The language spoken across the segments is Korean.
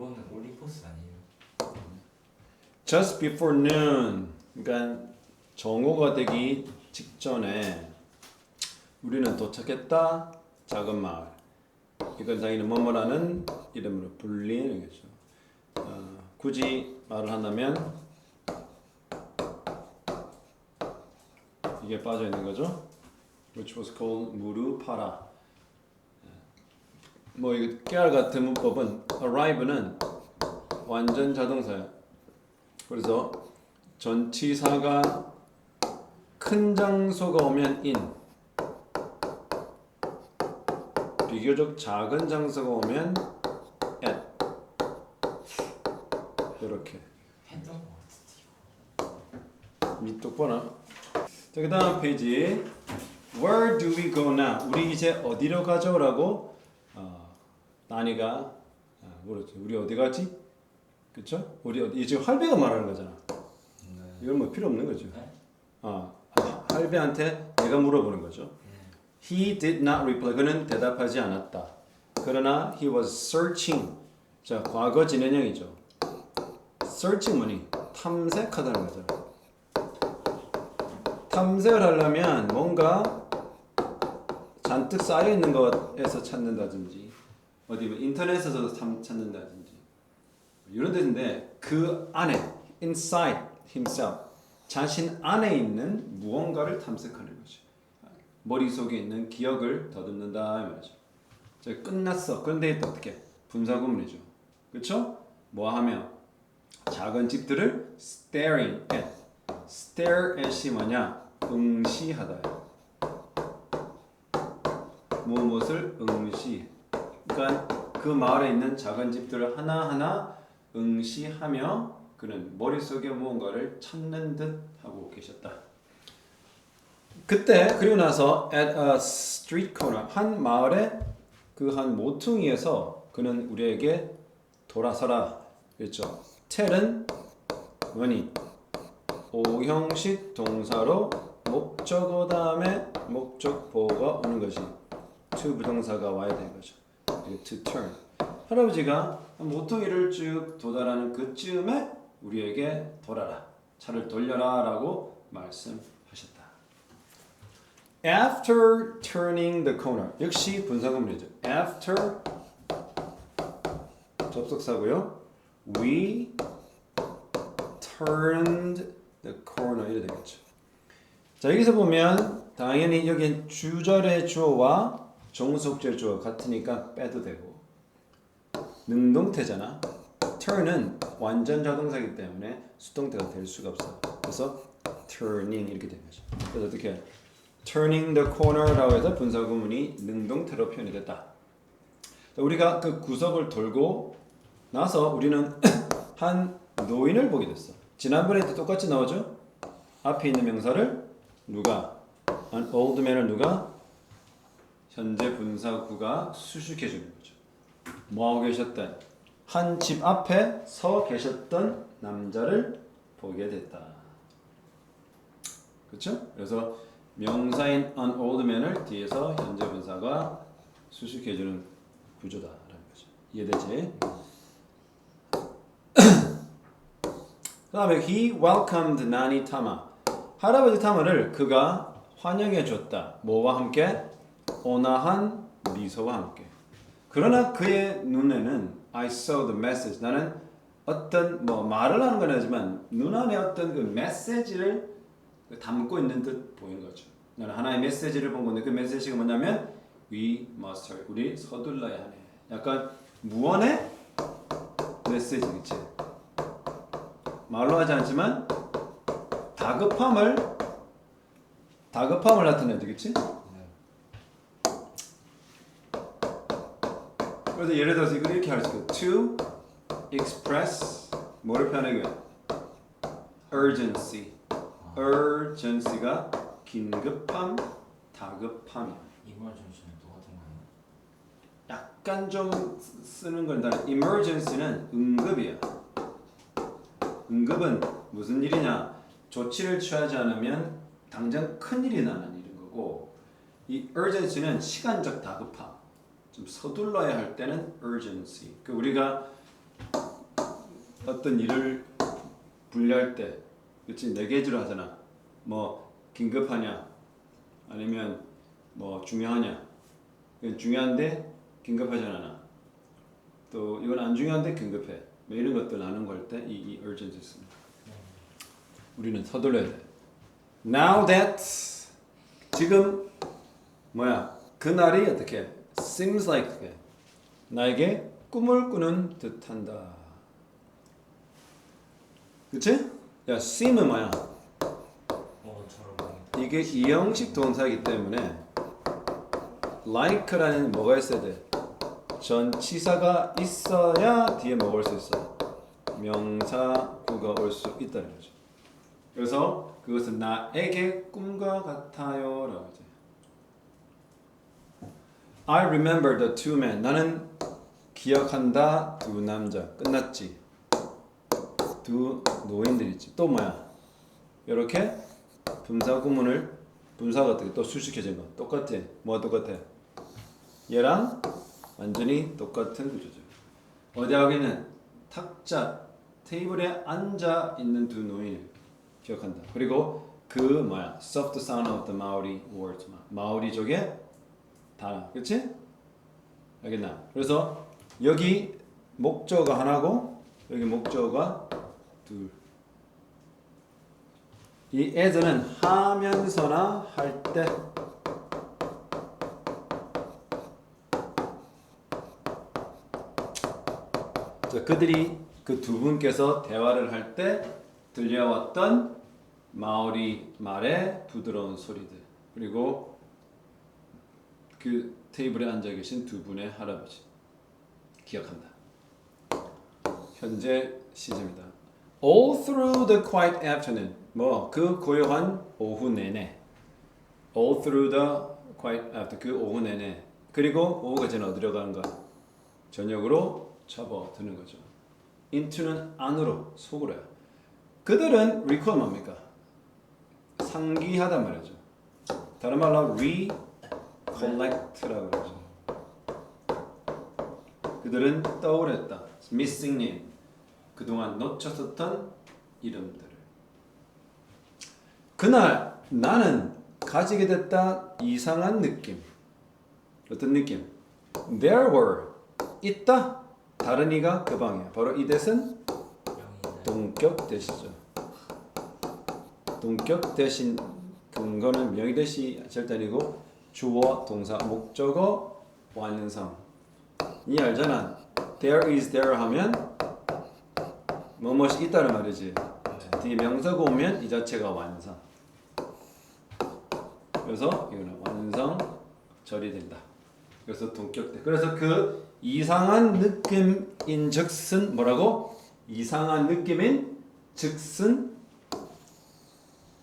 그거는 올리포스 아니에요? Just before noon. 그러니까 정오가 되기 직전에 우리는 도착했다. 작은 마을. 이건 자기는 뭐뭐라는 이름으로 불리는 거죠. 굳이 말을 한다면 이게 빠져 있는 거죠. Which was called 무르파라. 뭐 이거 깨알 같은 문법은 arrive는 완전 자동사야. 그래서 전치사가 큰 장소가 오면 in, 비교적 작은 장소가 오면 at. 이렇게. 했던 거 같은데. 니 똑바나. 자, 그 다음 페이지. Where do we go now? 우리 이제 어디로 가죠라고 나니가 물었죠. 우리 어디 가지? 그쵸? 우리 어디 이제 할배가 말하는 거잖아. 이건 뭐 필요 없는 거죠. 할배한테 내가 물어보는 거죠. He did not reply. 그는 대답하지 않았다. 그러나 he was searching. 자, 과거 진행형이죠. searching 뭐니? 탐색하다는 거죠. 탐색을 하려면 뭔가 잔뜩 쌓여 있는 것에서 찾는다든지, 어디 뭐 인터넷에서 찾는다든지 이런 데인데 그 안에 inside himself 자신 안에 있는 무언가를 탐색하는 거죠. 머릿속에 있는 기억을 더듬는다 이 말이죠. 자, 끝났어. 그런데 또 어떻게? 분사구문이죠. 그렇죠? 뭐 하며? 작은 집들을 staring at. stare at이 뭐냐? 응시하다. 무엇을 응시. 그러니까 그 마을에 있는 작은 집들을 하나하나 응시하며 그는 머릿속에 무언가를 찾는 듯 하고 계셨다. 그때 그리고 나서 at a street corner 한 마을의 그 한 모퉁이에서 그는 우리에게 돌아서라 그랬죠. tell은 뭐니? 오형식 동사로 목적어 다음에 목적보가 오는 것이 to 부동사가 와야 되는 거죠. to turn. 할아버지가 모퉁이를 쭉 도달하는 그쯤에 우리에게 돌아라. 차를 돌려라 라고 말씀하셨다. After turning the corner. 역시 분사구문이죠. After 접속사고요. We turned the corner 이래 되겠죠. 자, 여기서 보면 당연히 여기 주절의 주어와 종속절 주어 같으니까 빼도 되고 능동태잖아. turn은 완전 자동사이기 때문에 수동태가 될 수가 없어. 그래서 turning 이렇게 되는 거죠. 그래서 어떻게 turning the corner라고 해서 분사구문이 능동태로 표현이 됐다. 자, 우리가 그 구석을 돌고 나서 우리는 한 노인을 보게 됐어. 지난번에도 똑같이 나오죠? 앞에 있는 명사를 누가? an old man을 누가? 현재 분사구가 수식해 주는 거죠. 뭐하고 계셨던? 한 집 앞에 서 계셨던 남자를 보게 됐다. 그렇죠? 그래서 명사인 an old man을 뒤에서 현재 분사가 수식해 주는 구조다라는 거죠. 이해되지? 그 다음에 he welcomed 나니 타마. 할아버지 타마를 그가 환영해 줬다. 뭐와 함께? 온화한 미소와 함께. 그러나 그의 눈에는 I saw the message. 나는 어떤 뭐 말을 하는 건 아니지만 눈 안에 어떤 그 메시지를 담고 있는 듯 보이는 거죠. 나는 하나의 메시지를 본 건데 그 메시지가 뭐냐면 we must hurry. 우리 서둘러야 하네. 약간 무언의 메시지겠지. 말로 하지 않지만 다급함을 나타내야 되겠지? 그래서 예를 들어서 이걸 이렇게 할 수 있고 to express 뭐를 표현하면 urgency. urgency가 긴급함, 다급함이야. emergency는 똑같은 거예요? 약간 좀 쓰는 건 다른. emergency는 응급이야. 응급은 무슨 일이냐? 조치를 취하지 않으면 당장 큰 일이 나는 일인 거고, 이 urgency는 시간적 다급함. 좀 서둘러야 할 때는 urgency. 그 우리가 어떤 일을 분리할 때, 그렇지 네 개주로 하잖아. 뭐 긴급하냐, 아니면 뭐 중요하냐. 이건 중요한데 긴급하지 않아. 또 이건 안 중요한데 긴급해. 뭐 이런 것들 아는 걸 때 이 urgent 있습니다. 우리는 서둘러야 돼. Now that 지금 뭐야 그날이 어떻게 seems like 나에게 꿈을 꾸는 듯한다. 그치? 야 seem은 뭐야? 저런 이게 이형식 동사이기 때문에 like라는 뭐가 있어야 돼? 전치사가 있어야 뒤에 뭐가 올 수 있어? 명사구가 올 수 있다는 거죠. 그래서 그것은 나에게 꿈과 같아요 라고 하죠. I remember the two men. 나는 기억한다 두 남자. 끝났지. 두 노인들이지. 또 뭐야? 이렇게 분사 구문을 분사가 어떻게 또 수식해진 거 똑같아. 뭐가 똑같아? 얘랑 완전히 똑같은 구조죠. 어디 하기는 탁자 테이블에 앉아 있는 두 노인을 기억한다. 그리고 그 뭐야? soft sound of the Maori words. 마오리족의 단어. 그렇지? 알겠나? 그래서 여기 목적어가 하나고 여기 목적어가 둘. 이 as는 하면서나 할 때 그들이 그 두 분께서 대화를 할 때 들려왔던 마오리 말의 부드러운 소리들 그리고 그 테이블에 앉아 계신 두 분의 할아버지 기억한다. 현재 시제입니다. All through the quiet afternoon 뭐 그 고요한 오후 내내 All through the quiet afternoon 그 오후 내내 그리고 오후가 지나 어디로 가는가? 저녁으로 접어드는 거죠. into는 안으로 속으로요. 그들은 recall 뭡니까? 상기하단 말이죠. 다른 말로 recollect라고 그러죠. 그들은 떠오르었다. missing name. 그동안 놓쳤었던 이름들을. 그날 나는 가지게 됐다 이상한 느낌. 어떤 느낌? There were 있다. 다른 이가 그 방이야. 바로 이 대신 동격 대시죠. 동격 대신 근거는 명의 대시 절대 아니고 주어, 동사, 목적어, 완성. 이 알잖아. There is there 하면 뭐뭇이 있다는 말이지. 뒤에 명사가 오면 이 자체가 완성. 그래서 이거는 완성절이 된다. 그래서 동격대. 그래서 그 이상한 느낌인 즉슨 뭐라고? 이상한 느낌인 즉슨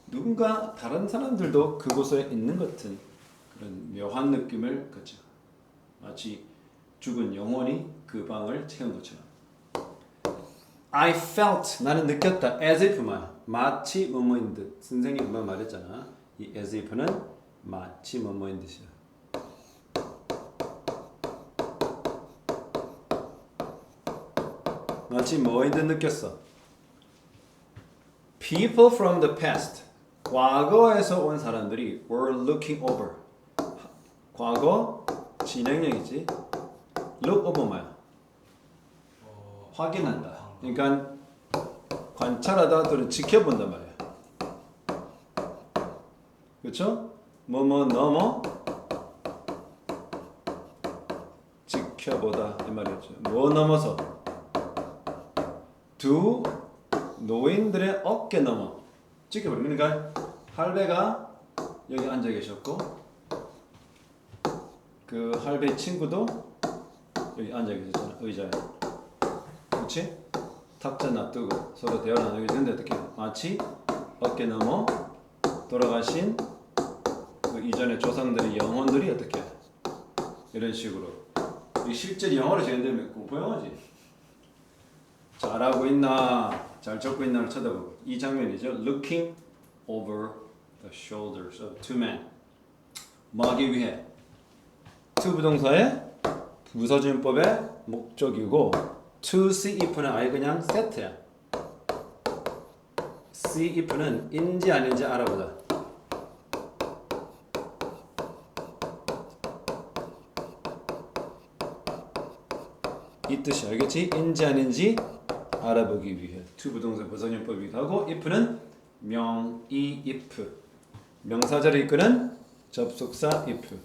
누군가 다른 사람들도 그곳에 있는 것 같은 그런 묘한 느낌을 거죠. 마치 죽은 영혼이 그 방을 채운 것처럼. I felt 나는 느꼈다. as if 마치 뭐뭐인 듯. 선생님 금방 말했잖아. 이 as if는 마치 뭐뭐인 듯이야. 마치 뭐인 듯 느꼈어. People from the past 과거에서 온 사람들이 were looking over 과거 진행형이지. look over 뭐야? 확인한다. 그러니까 관찰하다 또는 지켜본단 말이야. 그렇죠? 뭐뭐 넘어 지켜보다 이 말이었죠. 뭐 넘어서 두 노인들의 어깨 넘어 지켜보는. 그러니까 할배가 여기 앉아 계셨고 그 할배 친구도 여기 앉아 계셨잖아. 의자에. 그렇지? 탁자 놔두고 서로 대화를 나누게 되는데 어떻게? 마치 어깨 넘어 돌아가신 그 이전의 조상들의 영혼들이 어떻게? 이런 식으로. 이 실제 영어로 재현되면 공포영화지. 잘하고 있나, 잘 적고 있나를 쳐다보고. 이 장면이죠. Looking over the shoulders of two men. 뭐 하기 위해? to 부동사의 부서진법의 목적이고 to see if는 아예 그냥 세트야. see if는 인지 아닌지 알아보자. 이 뜻이 알겠지? 인지 아닌지 알아보기 위해 to 부동사 부사용법이 하고 if는 명의 if 명사절을 이끄는 접속사 if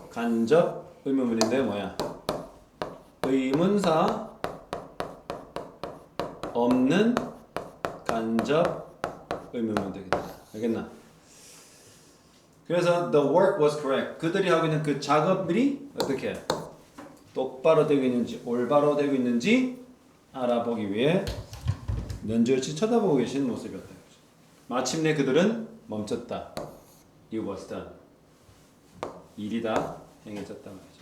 간접 의문문인데 뭐야? 의문사 없는 간접 의문문 되겠다. 알겠나? 그래서 the work was correct. 그들이 하고 있는 그 작업들이 어떻게 똑바로 되고 있는지 올바로 되고 있는지 알아보기 위해 면죄치 쳐다보고 계신 모습이었다. 마침내 그들은 멈췄다. It was done. 일이 다 행해졌단 말이죠.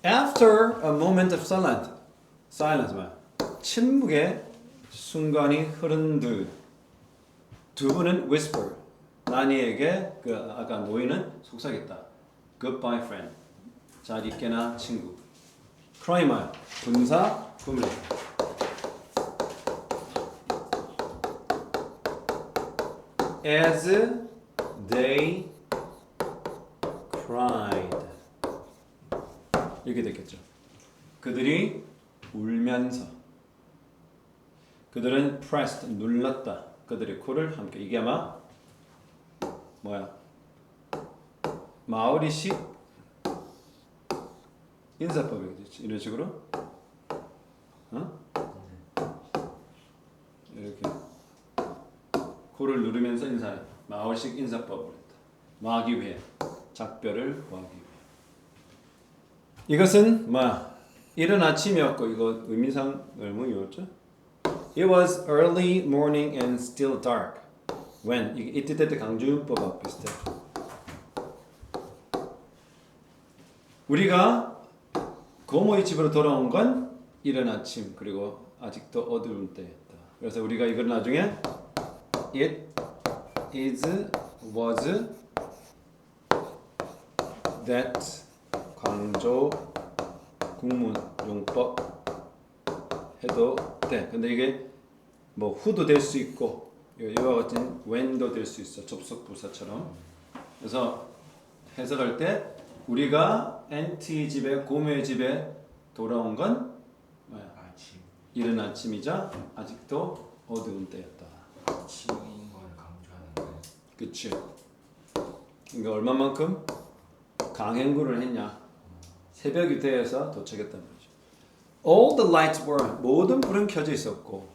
After a moment of silence 말 침묵의 순간이 흐른 두 분은 whisper 나니에게 그 아까 노인은 속삭였다. Goodbye friend. 잘 있게나 친구. cry 말 분사 구문. As they cried. 이렇게 됐겠죠. 그들이 울면서 그들은 pressed 눌렀다. 그들의 코를 함께 이게 아마 뭐야? 마오리식 인사법이겠지. 이런 식으로 이렇게 코를 누르면서 인사해. 마오리식 인사법을 했다. 마하기 위해 작별을 구하기 위해. 이것은 뭐야? 이른 아침이었고 이거 의미상 의문이었죠. It was early morning and still dark when 이때 강조문법하고 비슷해. 우리가 고모의 집으로 돌아온 건 이른 아침 그리고 아직도 어두운 때였다. 그래서 우리가 이걸 나중에 it is was that 강조 국문 용법 해도 돼. 근데 이게 뭐 who도 될 수 있고 이와 같은 when도 될 수 있어. 접속 부사처럼. 그래서 해석할 때 우리가 NT 집에 고모의 집에 돌아온 건 뭐야? 아침. 이른 아침이자 아직도 어두운 때였다. 아침인 걸 강조하는 거예요. 그치? 그러니까 얼마만큼 강행군을 했냐? 새벽이 되어서 도착했단 말이죠. All the lights were 모든 불은 켜져 있었고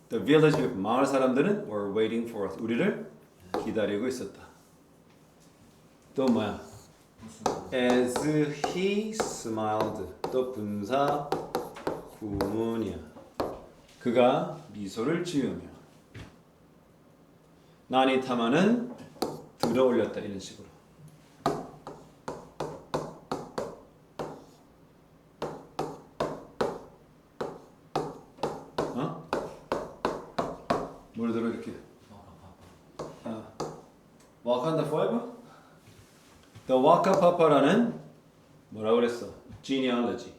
the village people 마을 사람들은 were waiting for us 우리를 기다리고 있었다. 또 뭐야? As he smiled 또 분사 구문이야. 그가 미소를 지으며 나니 타마는 들어올렸다 이런 식으로. 뭘 들어 이렇게? 와칸다 forever? The Waka Papa라는 뭐라 그랬어? genealogy.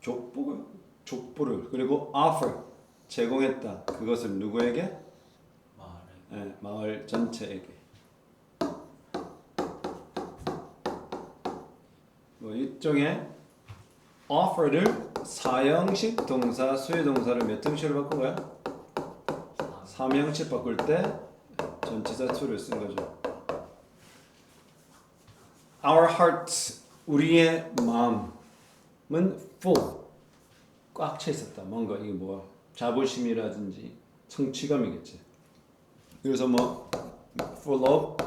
족보를 그리고 offer 제공했다. 그것을 누구에게? 마을에. 마을 전체에게. 뭐 일종의 offer를 사형식 동사 수의 동사를 몇 형식으로 바꾼 거야? 3형식 바꿀 때 전치사 to를 쓴 거죠. Our hearts 우리의 마음은 full 꽉 차 있었다. 뭔가 이게 뭐 자부심이라든지 성취감이겠지. 그래서 뭐 full of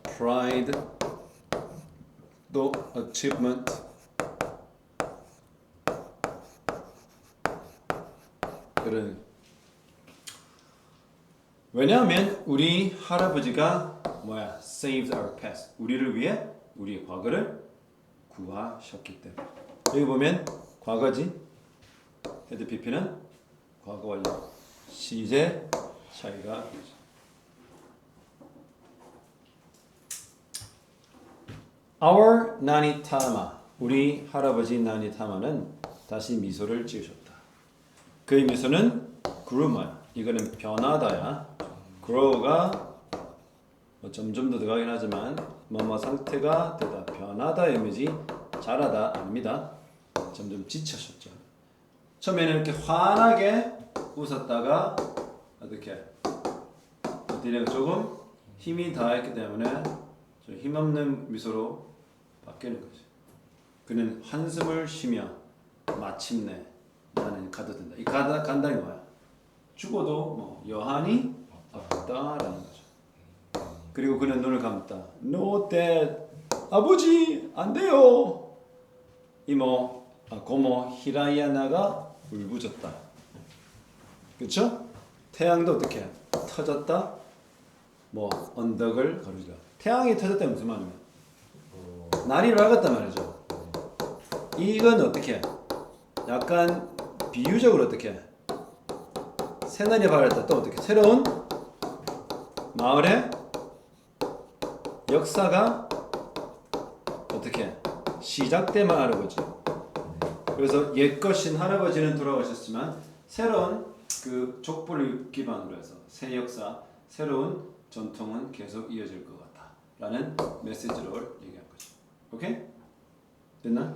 pride 또 achievement 그런. 왜냐하면 우리 할아버지가 뭐야? saved our past. 우리를 위해 우리의 과거를 구하셨기 때문에. 여기 보면 과거지. 헤드 PP는 과거 완료. 시제 차이가 있죠. Our 나니 타마. 우리 할아버지 나니 타마는 다시 미소를 지으셨다. 그의 미소는 grew야. 이거는 변하다야. grow가 뭐 점점 더 들어가긴 하지만 뭐뭐 상태가 되다. 변하다의 의미지 자라다 아닙니다. 점점 지쳐셨죠. 처음에는 이렇게 환하게 웃었다가 어떻게 뒤에 조금 힘이 다했기 때문에 좀 힘없는 미소로 바뀌는 거죠. 그는 한숨을 쉬며 마침내 나는 가둬든다. 이 간단히 뭐야? 죽어도 뭐 여한이 없다라는 거죠. 그리고 그는 눈을 감다. No, Dad. 아버지 안 돼요. 이모, 고모 히라야나가 울부짖다. 그렇죠? 태양도 어떻게 터졌다. 뭐 언덕을 가르다. 태양이 터졌다는 무슨 말이냐? 날이 밝았단 말이죠. 이건 어떻게? 약간 비유적으로 어떻게? 새날이 밝았다. 또 어떻게? 새로운 마을의 역사가 어떻게? 시작됨을 알아보지. 그래서 옛것인 할아버지는 돌아가셨지만 새로운 그 족보를 기반으로 해서 새 역사, 새로운 전통은 계속 이어질 것 같다 라는 메시지를 얘기한 거죠. 오케이? 됐나?